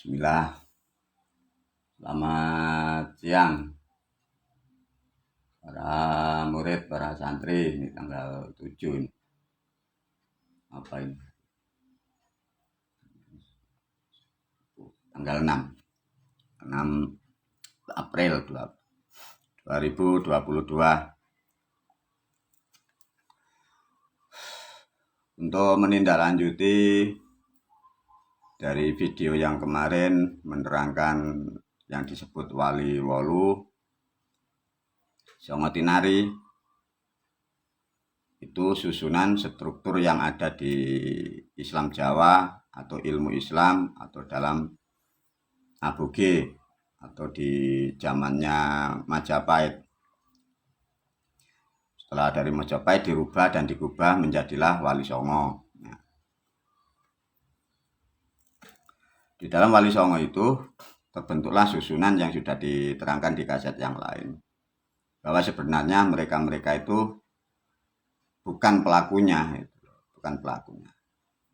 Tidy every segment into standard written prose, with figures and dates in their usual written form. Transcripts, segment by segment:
Bismillah. Selamat siang para murid, para santri. Ini tanggal 7 ini. Apa ini? Tanggal 6 April 2022. Untuk menindaklanjuti dari video yang kemarin menerangkan yang disebut Wali Wolu Songo Tinari, itu susunan struktur yang ada di Islam Jawa atau ilmu Islam atau dalam Aboge atau di zamannya Majapahit. Setelah dari Majapahit dirubah dan digubah menjadilah Wali Songo. Di dalam Wali Songo itu terbentuklah susunan yang sudah diterangkan di kaset yang lain, bahwa sebenarnya mereka itu bukan pelakunya,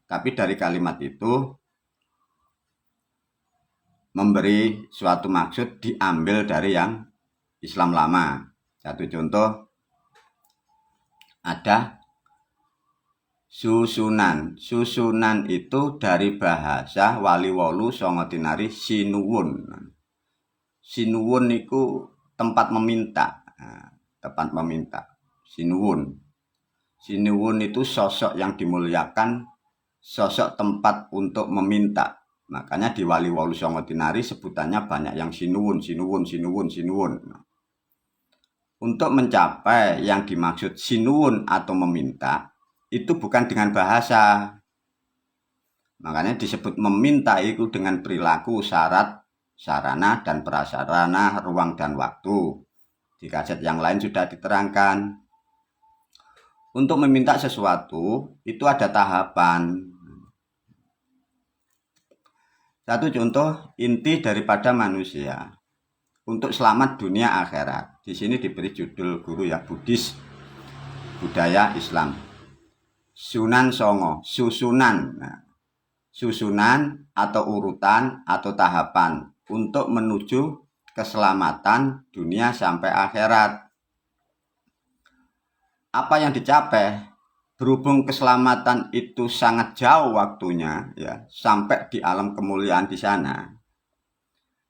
tapi dari kalimat itu memberi suatu maksud diambil dari yang Islam lama. Satu contoh, ada susunan. Susunan itu dari bahasa Wali Wolu Songo Tinari sinuwun. Sinuwun itu tempat meminta. Tempat meminta. Sinuwun. Sinuwun itu sosok yang dimuliakan, sosok tempat untuk meminta. Makanya di Wali Wolu Songo Tinari sebutannya banyak yang sinuwun. Untuk mencapai yang dimaksud sinuwun atau meminta, itu bukan dengan bahasa. Makanya disebut meminta itu dengan perilaku, syarat, sarana, dan prasarana, ruang dan waktu. Di kaset yang lain sudah diterangkan. Untuk meminta sesuatu itu ada tahapan. Satu contoh inti daripada manusia untuk selamat dunia akhirat. Di sini diberi judul guru ya, Buddhis, budaya Islam. Sunan Songo, susunan. Susunan atau urutan atau tahapan untuk menuju keselamatan dunia sampai akhirat. Apa yang dicapai? Berhubung keselamatan itu sangat jauh waktunya, ya, sampai di alam kemuliaan di sana,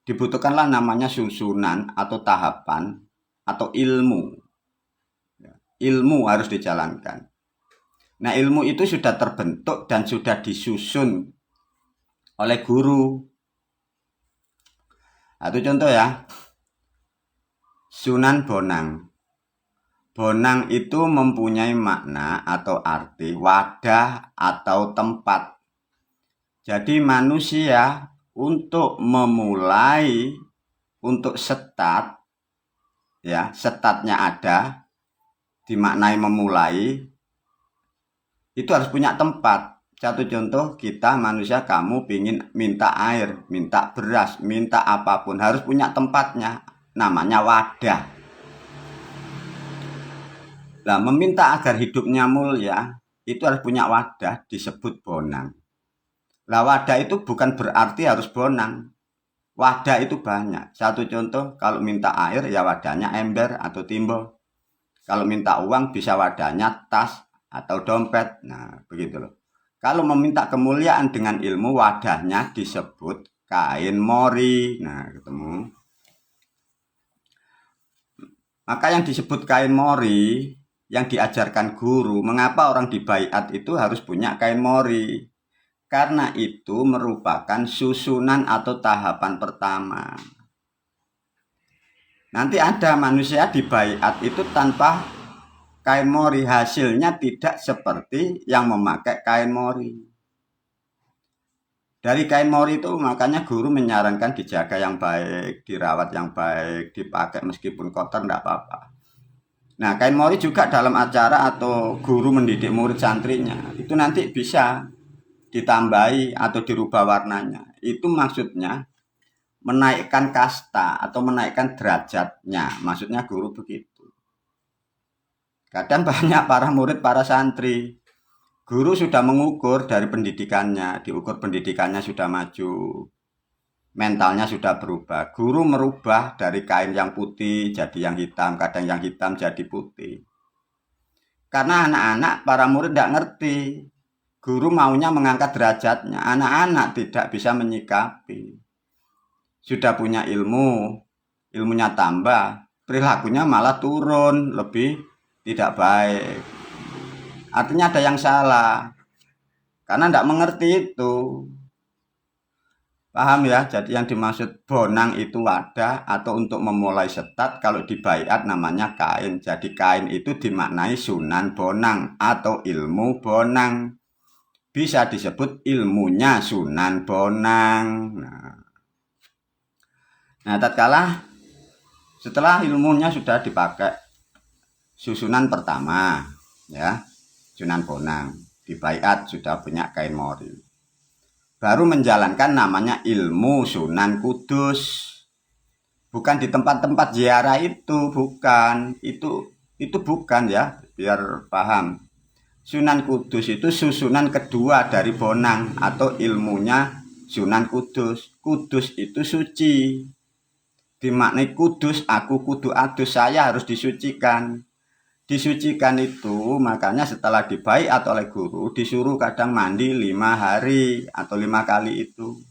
dibutuhkanlah namanya susunan atau tahapan atau ilmu. Ilmu harus dijalankan. Nah, ilmu itu sudah terbentuk dan sudah disusun oleh guru. Satu contoh ya, Sunan Bonang. Bonang itu mempunyai makna atau arti wadah atau tempat. Jadi manusia untuk memulai, untuk setat, ya, setatnya ada, dimaknai memulai, itu harus punya tempat. Satu contoh, kita manusia, kamu pingin minta air, minta beras, minta apapun, harus punya tempatnya, namanya wadah. Nah, meminta agar hidupnya mulia, itu harus punya wadah, disebut bonang. Nah, wadah itu bukan berarti harus bonang. Wadah itu banyak. Satu contoh, kalau minta air, ya wadahnya ember atau timbo. Kalau minta uang, bisa wadahnya tas atau dompet. Nah, begitu loh. Kalau meminta kemuliaan dengan ilmu, wadahnya disebut kain mori. Nah, ketemu. Maka yang disebut kain mori, yang diajarkan guru, mengapa orang di baiat itu harus punya kain mori? Karena itu merupakan susunan atau tahapan pertama. Nanti ada manusia di baiat itu tanpa kain mori, hasilnya tidak seperti yang memakai kain mori. Dari kain mori itu makanya guru menyarankan dijaga yang baik, dirawat yang baik, dipakai meskipun kotor tidak apa-apa. Nah, kain mori juga dalam acara atau guru mendidik murid santrinya, itu nanti bisa ditambahi atau dirubah warnanya. Itu maksudnya menaikkan kasta atau menaikkan derajatnya. Maksudnya guru begitu. Kadang banyak para murid, para santri, guru sudah mengukur dari pendidikannya, diukur pendidikannya sudah maju, mentalnya sudah berubah. Guru merubah dari kain yang putih jadi yang hitam, kadang yang hitam jadi putih. Karena anak-anak, para murid tidak ngerti. Guru maunya mengangkat derajatnya, anak-anak tidak bisa menyikapi. Sudah punya ilmu, ilmunya tambah, perilakunya malah turun, lebih tidak baik. Artinya ada yang salah, karena tidak mengerti itu. Paham ya? Jadi yang dimaksud bonang itu wadah atau untuk memulai setat, kalau di baiat namanya kain. Jadi kain itu dimaknai sunan bonang atau ilmu bonang. Bisa disebut ilmunya sunan bonang. Nah, tatkala setelah ilmunya sudah dipakai susunan pertama, ya, sunan bonang, di baiat sudah punya kain mori. Baru menjalankan namanya ilmu Sunan Kudus. Bukan di tempat-tempat ziarah itu, bukan. Itu bukan ya, biar paham. Sunan Kudus itu susunan kedua dari bonang atau ilmunya Sunan Kudus. Kudus itu suci. Dimaknai kudus, aku kudu adus, saya harus disucikan. Disucikan itu makanya setelah dibaiat oleh guru disuruh kadang mandi 5 hari atau 5 kali itu.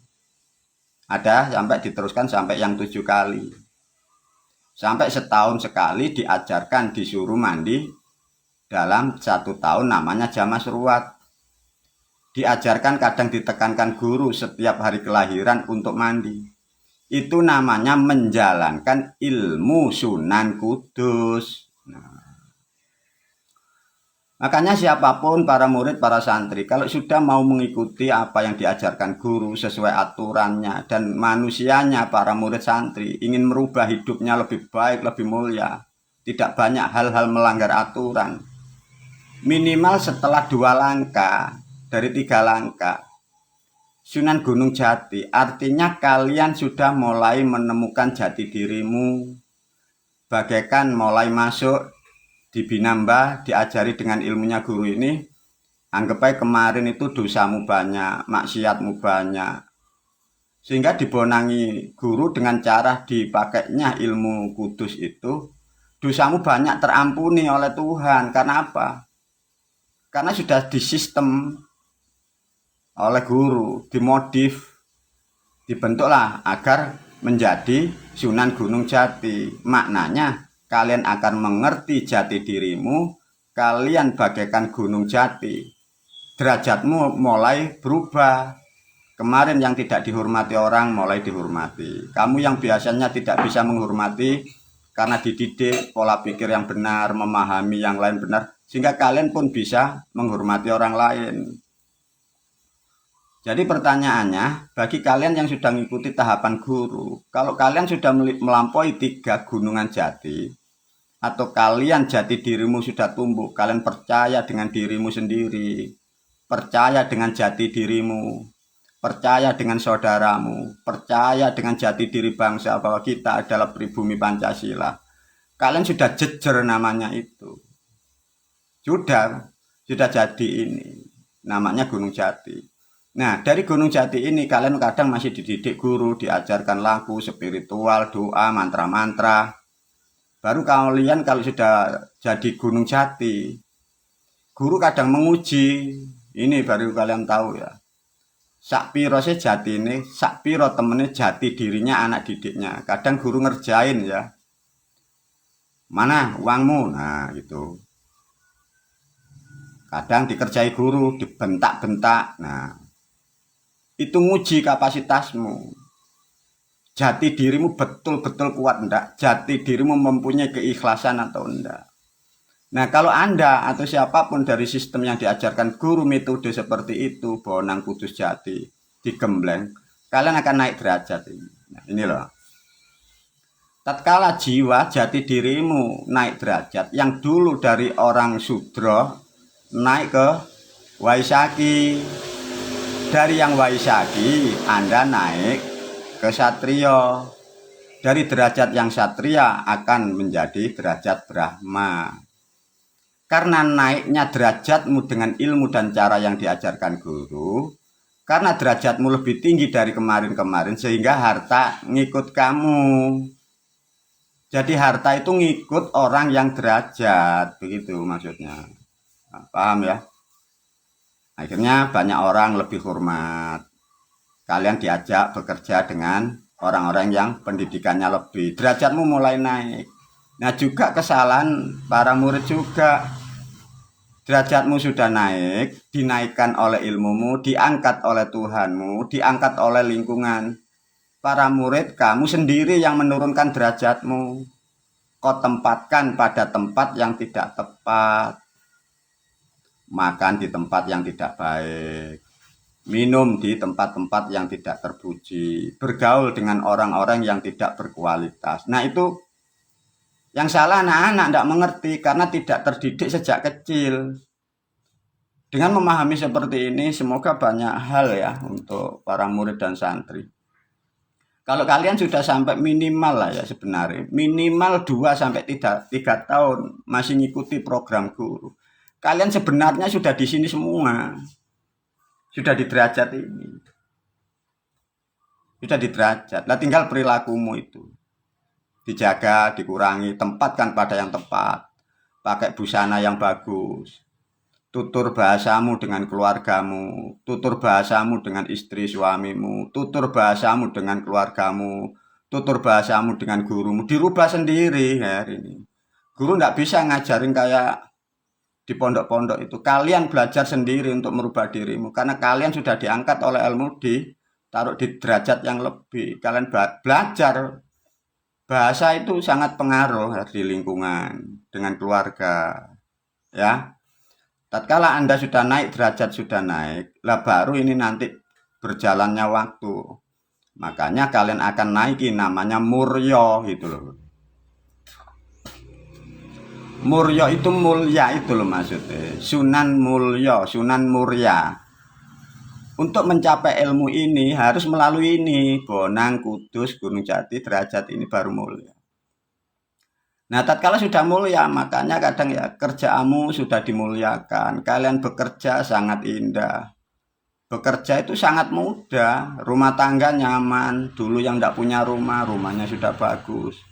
Ada sampai diteruskan sampai yang 7 kali. Sampai setahun sekali diajarkan disuruh mandi dalam 1 tahun, namanya jamas ruwat. Diajarkan kadang ditekankan guru setiap hari kelahiran untuk mandi. Itu namanya menjalankan ilmu Sunan Kudus. Makanya siapapun para murid, para santri, kalau sudah mau mengikuti apa yang diajarkan guru sesuai aturannya, dan manusianya para murid santri ingin merubah hidupnya lebih baik, lebih mulia, tidak banyak hal-hal melanggar aturan, minimal setelah 2 langkah dari 3 langkah Sunan Gunung Jati, artinya kalian sudah mulai menemukan jati dirimu, bagaikan mulai masuk di Binamba, diajari dengan ilmunya guru ini. Anggap aja kemarin itu dosamu banyak, maksiatmu banyak, sehingga dibonangi guru dengan cara dipakainya ilmu kudus itu, dosamu banyak terampuni oleh Tuhan. Karena apa? Karena sudah disistem oleh guru, dimodif, dibentuklah agar menjadi Sunan Gunung Jati. Maknanya kalian akan mengerti jati dirimu, kalian bagaikan gunung jati. Derajatmu mulai berubah. Kemarin yang tidak dihormati orang mulai dihormati. Kamu yang biasanya tidak bisa menghormati karena dididik pola pikir yang benar, memahami yang lain benar, sehingga kalian pun bisa menghormati orang lain. Jadi pertanyaannya, bagi kalian yang sudah mengikuti tahapan guru, kalau kalian sudah melampaui 3 gunungan jati, atau kalian jati dirimu sudah tumbuh, kalian percaya dengan dirimu sendiri, percaya dengan jati dirimu, percaya dengan saudaramu, percaya dengan jati diri bangsa bahwa kita adalah pribumi Pancasila, kalian sudah jejer namanya itu. Sudah jadi ini, namanya Gunung Jati. Nah, dari Gunung Jati ini kalian kadang masih dididik guru, diajarkan lagu, spiritual, doa, mantra-mantra. Baru kalian kalau sudah jadi Gunung Jati, guru kadang menguji. Ini baru kalian tahu ya. Sakpiro sih jati ini, sakpiro temennya jati dirinya anak didiknya. Kadang guru ngerjain ya. Mana uangmu? Nah, gitu. Kadang dikerjai guru, dibentak-bentak. Nah, itu nguji kapasitasmu. Jati dirimu betul-betul kuat enggak? Jati dirimu mempunyai keikhlasan atau enggak? Nah, kalau Anda atau siapapun dari sistem yang diajarkan guru metode seperti itu, Bonang Kudus Jati, digembleng, kalian akan naik derajat ini. Nah, ini loh. Tatkala jiwa jati dirimu naik derajat, yang dulu dari orang Sudra naik ke Waisaki. Dari yang Waisaki Anda naik ke Satria. Dari derajat yang Satria akan menjadi derajat Brahma. Karena naiknya derajatmu dengan ilmu dan cara yang diajarkan guru, Karena derajatmu lebih tinggi dari kemarin-kemarin sehingga harta ngikut kamu. Jadi harta itu ngikut orang yang derajat, begitu maksudnya. Nah, paham ya? Akhirnya banyak orang lebih hormat. Kalian diajak bekerja dengan orang-orang yang pendidikannya lebih. Derajatmu mulai naik. Nah juga kesalahan para murid juga. Derajatmu sudah naik, dinaikkan oleh ilmumu, diangkat oleh Tuhanmu, diangkat oleh lingkungan. Para murid, kamu sendiri yang menurunkan derajatmu. Kau tempatkan pada tempat yang tidak tepat. Makan di tempat yang tidak baik. Minum di tempat-tempat yang tidak terpuji. Bergaul dengan orang-orang yang tidak berkualitas. Nah itu yang salah anak-anak tidak mengerti karena tidak terdidik sejak kecil. Dengan memahami seperti ini, semoga banyak hal ya untuk para murid dan santri. Kalau kalian sudah sampai minimal lah ya sebenarnya, minimal 2 sampai 3 tahun masih ngikuti program guru. Kalian sebenarnya sudah di sini semua. Sudah di derajat ini. Sudah di derajat. Nah tinggal perilakumu itu. Dijaga, dikurangi, tempatkan pada yang tepat. Pakai busana yang bagus. Tutur bahasamu dengan keluargamu, tutur bahasamu dengan istri suamimu, tutur bahasamu dengan keluargamu, tutur bahasamu dengan gurumu. Dirubah sendiri hari ini. Guru tidak bisa ngajarin kayak di pondok-pondok itu. Kalian belajar sendiri untuk merubah dirimu. Karena kalian sudah diangkat oleh ilmu taruh di derajat yang lebih. Kalian belajar. Bahasa itu sangat pengaruh di lingkungan, dengan keluarga. Ya. Tatkala Anda sudah naik, derajat sudah naik, lah baru ini nanti berjalannya waktu. Makanya kalian akan naiki namanya muryo gitu loh. Muryo itu mulia itu loh maksudnya. Sunan mulyo, sunan murya. Untuk mencapai ilmu ini harus melalui ini. Bonang, Kudus, Gunung Jati, derajat ini baru mulia. Nah, tatkala sudah mulia, makanya kadang ya kerjaanmu sudah dimuliakan. Kalian bekerja sangat indah. Bekerja itu sangat mudah. Rumah tangga nyaman. Dulu yang tidak punya rumah, rumahnya sudah bagus.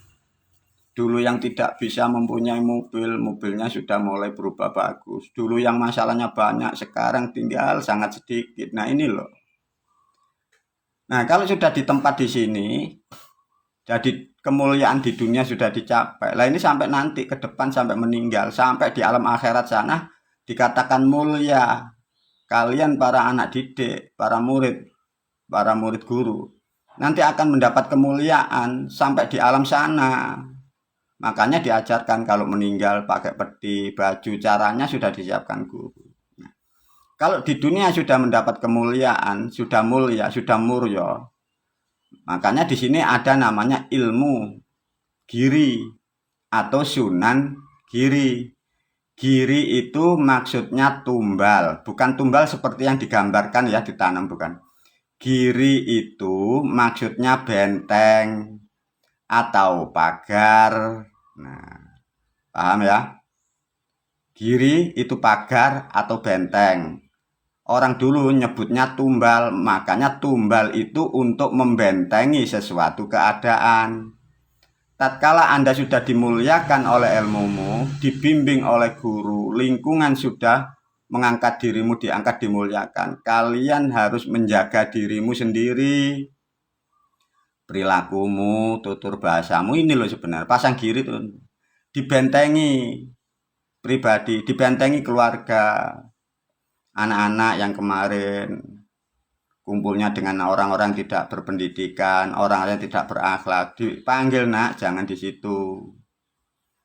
Dulu yang tidak bisa mempunyai mobil, mobilnya sudah mulai berubah bagus. Dulu yang masalahnya banyak, sekarang tinggal sangat sedikit. Nah, ini loh. Nah, kalau sudah di tempat di sini, jadi kemuliaan di dunia sudah dicapai. Lah ini sampai nanti ke depan sampai meninggal, sampai di alam akhirat sana dikatakan mulia. Kalian para anak didik, para murid guru, nanti akan mendapat kemuliaan sampai di alam sana. Makanya diajarkan kalau meninggal pakai peti, baju, caranya sudah disiapkan guru. Nah, kalau di dunia sudah mendapat kemuliaan, sudah mulia, sudah muryo, makanya di sini ada namanya ilmu giri atau sunan giri. Giri itu maksudnya tumbal, bukan tumbal seperti yang digambarkan ya ditanam, bukan. Giri itu maksudnya benteng atau pagar. Nah, paham ya? Giri itu pagar atau benteng. Orang dulu nyebutnya tumbal, makanya tumbal itu untuk membentengi sesuatu keadaan. Tatkala Anda sudah dimuliakan oleh ilmumu, dibimbing oleh guru, lingkungan sudah mengangkat dirimu, diangkat, dimuliakan. Kalian harus menjaga dirimu sendiri. Perilakumu, tutur bahasamu, ini loh sebenarnya. Pasang giri itu dibentengi pribadi, dibentengi keluarga. Anak-anak yang kemarin kumpulnya dengan orang-orang tidak berpendidikan, orang yang tidak berakhlak, dipanggil nak, jangan di situ.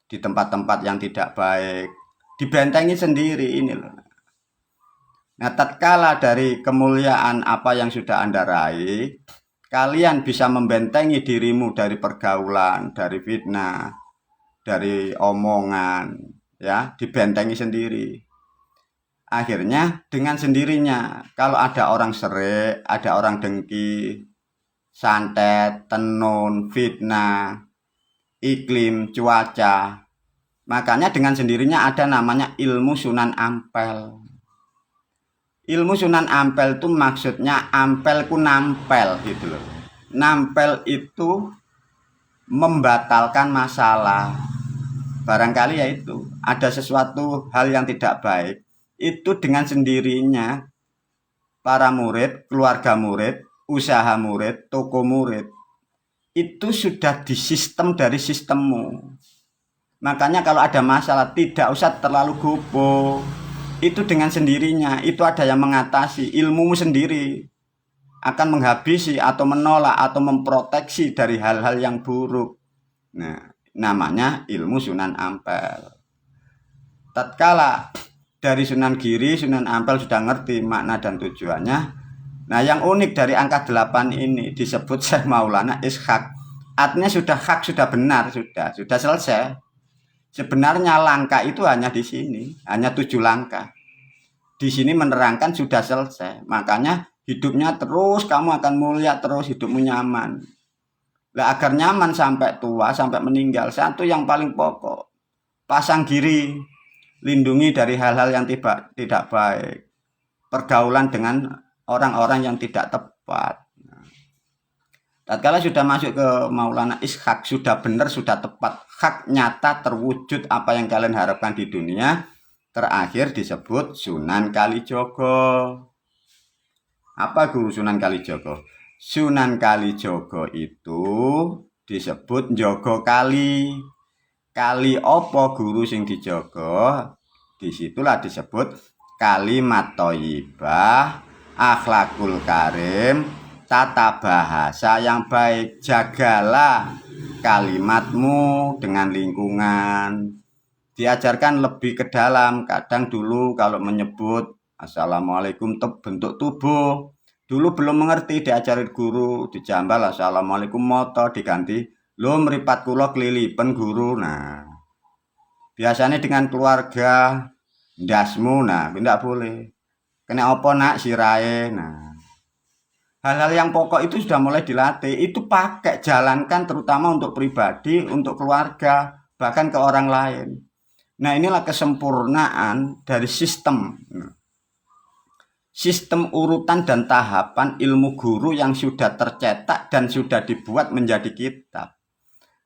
Di tempat-tempat yang tidak baik, dibentengi sendiri ini loh. Nah, tatkala dari kemuliaan apa yang sudah Anda raih, kalian bisa membentengi dirimu dari pergaulan, dari fitnah, dari omongan, ya, dibentengi sendiri. Akhirnya dengan sendirinya, kalau ada orang serik, ada orang dengki, santet, tenun, fitnah, iklim, cuaca, makanya dengan sendirinya ada namanya ilmu Sunan Ampel. Ilmu Sunan Ampel itu maksudnya ampel ku nampel gitu loh. Nampel itu membatalkan masalah. Barangkali ya itu ada sesuatu hal yang tidak baik, itu dengan sendirinya para murid, keluarga murid, usaha murid, toko murid itu sudah disistem dari sistemmu. Makanya kalau ada masalah tidak usah terlalu gopoh. Itu dengan sendirinya, itu ada yang mengatasi, ilmumu sendiri akan menghabisi atau menolak atau memproteksi dari hal-hal yang buruk. Nah, namanya ilmu Sunan Ampel. Tatkala dari Sunan Giri, Sunan Ampel sudah ngerti makna dan tujuannya. Nah, yang unik dari angka 8 ini disebut Syekh Maulana Ishak. Artinya sudah hak, sudah benar, sudah selesai. Sebenarnya langkah itu hanya di sini, hanya 7 langkah. Di sini menerangkan sudah selesai. Makanya hidupnya terus, kamu akan mulia terus, hidupmu nyaman. Lah agar nyaman sampai tua, sampai meninggal, satu yang paling pokok, pasang giri, lindungi dari hal-hal yang tidak baik. Pergaulan dengan orang-orang yang tidak tepat. Tatkala sudah masuk ke Maulana Ishak, sudah benar, sudah tepat, hak nyata terwujud apa yang kalian harapkan di dunia. Terakhir disebut Sunan Kalijogo. Apa guru Sunan Kalijogo? Sunan Kalijogo itu disebut Jogo Kali. Kali opo guru sing dijogo? Disitulah disebut kalimat thayyibah, akhlakul karim, tata bahasa yang baik. Jagalah kalimatmu dengan lingkungan. Diajarkan lebih ke dalam. Kadang dulu kalau menyebut assalamualaikum bentuk tubuh, dulu belum mengerti, diajarin guru, dijambal assalamualaikum moto, diganti lo meripat kulo kelilipen guru. Nah, biasanya dengan keluarga ndasmu, nah tidak boleh. Kena opo nak sirae. Nah, hal-hal yang pokok itu sudah mulai dilatih. Itu pakai, jalankan terutama untuk pribadi, untuk keluarga, bahkan ke orang lain. Nah, inilah kesempurnaan dari sistem. Sistem urutan dan tahapan ilmu guru yang sudah tercetak dan sudah dibuat menjadi kitab.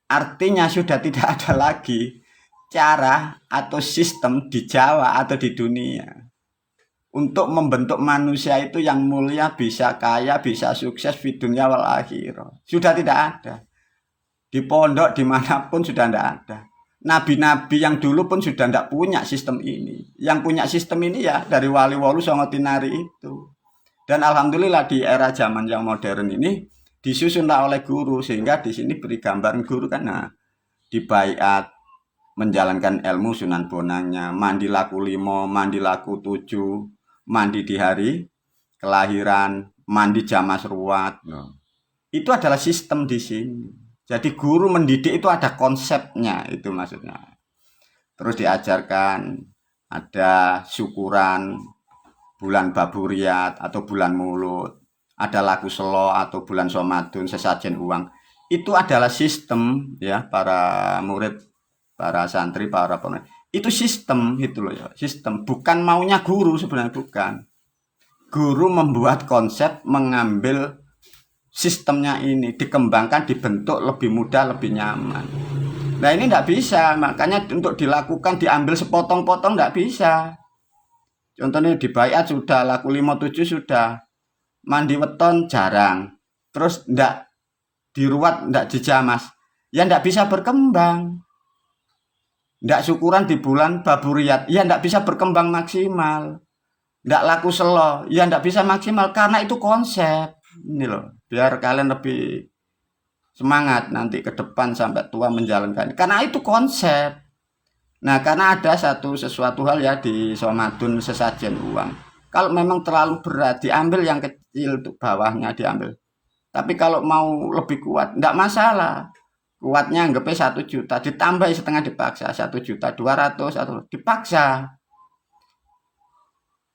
Artinya sudah tidak ada lagi cara atau sistem di Jawa atau di dunia untuk membentuk manusia itu yang mulia, bisa kaya, bisa sukses di dunia wal akhirah. Sudah tidak ada. Di pondok dimanapun sudah tidak ada. Nabi-nabi yang dulu pun sudah tidak punya sistem ini. Yang punya sistem ini ya dari Wali Wolu Songo Tinari itu. Dan alhamdulillah di era zaman yang modern ini disusunlah oleh guru, sehingga di sini beri gambaran guru kan, nah, dibaiat menjalankan ilmu Sunan Bonangnya, mandi laku 5, mandi laku 7, mandi di hari kelahiran, mandi jamas ruwat. Itu adalah sistem di sini. Jadi guru mendidik itu ada konsepnya, itu maksudnya. Terus diajarkan ada syukuran bulan Baburiat atau bulan Mulut, ada laku selo atau bulan Somadun, sesajen uang. Itu adalah sistem ya, para murid, para santri, para pemimpin. Itu sistem itu loh ya, sistem. Bukan maunya guru sebenarnya, bukan. Guru membuat konsep, mengambil sistemnya ini, dikembangkan, dibentuk lebih mudah, lebih nyaman. Nah ini tidak bisa, makanya untuk dilakukan diambil sepotong-potong tidak bisa. Contohnya di baiat sudah, laku 5-7 sudah, mandi weton jarang, terus tidak diruat, tidak dijamas, ya tidak bisa berkembang. Tidak syukuran di bulan Baburiat, ya tidak bisa berkembang maksimal. Tidak laku selo, ya tidak bisa maksimal, karena itu konsep. Ini loh, biar kalian lebih semangat nanti ke depan sampai tua menjalankan. Karena itu konsep. Nah, karena ada sesuatu hal ya di Somadun sesajen uang. Kalau memang terlalu berat, diambil yang kecil untuk bawahnya diambil. Tapi kalau mau lebih kuat, tidak masalah. Kuatnya anggapnya 1 juta, ditambah setengah dipaksa, 1.200.000 atau dipaksa.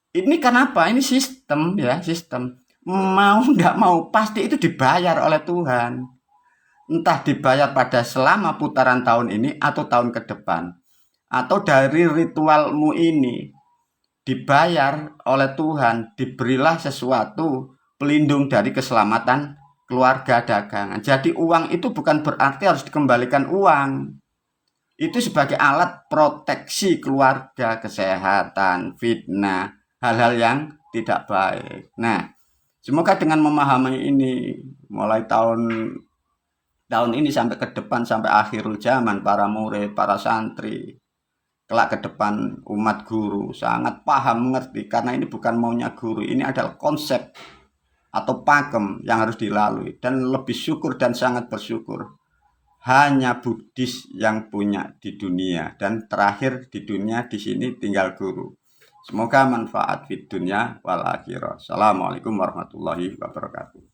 Ini kenapa? Ini sistem ya, sistem. Mau tidak mau pasti itu dibayar oleh Tuhan. Entah dibayar pada selama putaran tahun ini atau tahun ke depan, atau dari ritualmu ini dibayar oleh Tuhan, diberilah sesuatu pelindung dari keselamatan keluarga dagangan. Jadi uang itu bukan berarti harus dikembalikan uang. Itu sebagai alat proteksi keluarga, kesehatan, fitnah, hal-hal yang tidak baik. Nah, semoga dengan memahami ini, mulai tahun ini sampai ke depan, sampai akhirul zaman, para murid, para santri, kelak ke depan umat guru sangat paham, mengerti, karena ini bukan maunya guru, ini adalah konsep atau pakem yang harus dilalui. Dan lebih syukur dan sangat bersyukur, hanya Buddhis yang punya di dunia, dan terakhir di dunia di sini tinggal guru. Semoga manfaat di dunia wal akhirah. Assalamualaikum warahmatullahi wabarakatuh.